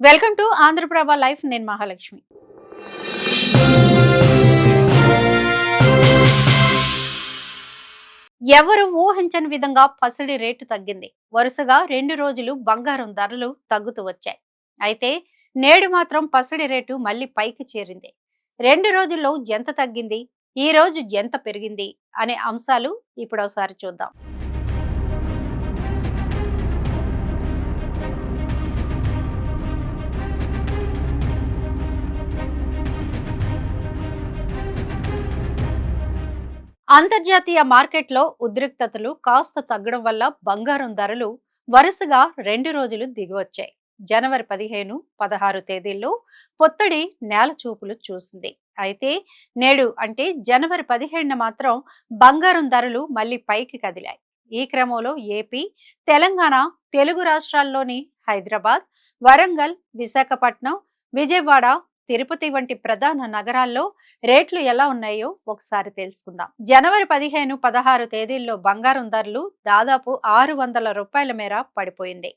Welcome to Andhraprabha life. నేను మహాలక్ష్మి. ఎవరు ఊహించని విధంగా పసిడి రేటు తగ్గింది. వరుసగా 2 రోజులు బంగారం ధరలు తగ్గుతూ వచ్చాయి. అయితే నేడు మాత్రం పసిడి రేటు మళ్ళీ పైకి చేరింది. 2 రోజుల్లో ఎంత తగ్గింది, ఈ రోజు ఎంత పెరిగింది అనే అంశాలు ఇప్పుడు ఒకసారి చూద్దాం. అంతర్జాతీయ మార్కెట్లో ఉద్రిక్తతలు కాస్త తగ్గడం వల్ల బంగారం ధరలు వరుసగా 2 రోజులు దిగివచ్చాయి. జనవరి 15, 16 తేదీల్లో పొత్తడి నేల చూపులు చూసింది. అయితే నేడు అంటే జనవరి 17న మాత్రం బంగారం ధరలు మళ్ళీ పైకి కదిలాయి. ఈ క్రమంలో ఏపీ, తెలంగాణ, తెలుగు రాష్ట్రాల్లోని హైదరాబాద్, వరంగల్, విశాఖపట్నం, విజయవాడ, తిరుపతి వంటి ప్రధాన నగరాల్లో రేట్లు ఎలా ఉన్నాయో ఒకసారి తెలుసుకుందాం. జనవరి 15, 16 తేదీల్లో బంగారం ధరలు దాదాపు రూ. 600 మేర పడిపోయింది.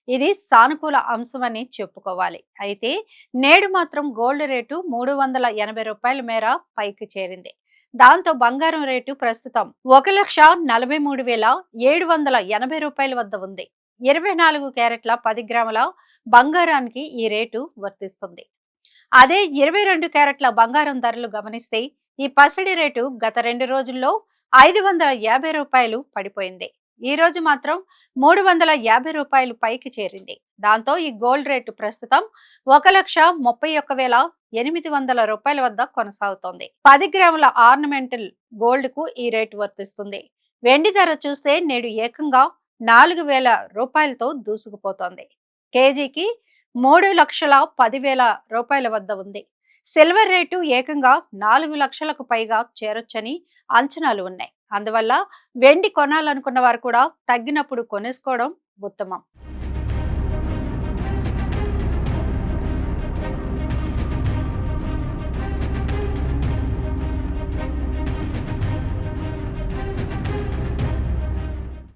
ఇది సానుకూల అంశమని చెప్పుకోవాలి. అయితే నేడు మాత్రం గోల్డ్ రేటు రూ. 380 మేర పైకి చేరింది. దాంతో బంగారం రేటు ప్రస్తుతం రూ. 1,43,780 వద్ద ఉంది. 24 క్యారెట్ల 10 గ్రాముల బంగారానికి ఈ రేటు వర్తిస్తుంది. అదే 22 క్యారెట్ల బంగారం ధరలు గమనిస్తే ఈ పసిడి రేటు గత 2 రోజుల్లో రూ. 550 పడిపోయింది. ఈ రోజు మాత్రం రూ. 350 పైకి చేరింది. దాంతో ఈ గోల్డ్ రేటు ప్రస్తుతం రూ. 1,31,800 వద్ద కొనసాగుతోంది. 10 గ్రాముల ఆర్నమెంటల్ గోల్డ్ కు ఈ రేటు వర్తిస్తుంది. వెండి ధర చూస్తే నేడు ఏకంగా రూ. 4,000తో దూసుకుపోతోంది. కేజీకి రూ. 3,10,000 వద్ద ఉంది. సిల్వర్ రేటు ఏకంగా 4 లక్షలకు పైగా చేరొచ్చని అంచనాలు ఉన్నాయి. అందువల్ల వెండి కొనాలనుకున్న వారు కూడా తగ్గినప్పుడు కొనేసుకోవడం ఉత్తమం.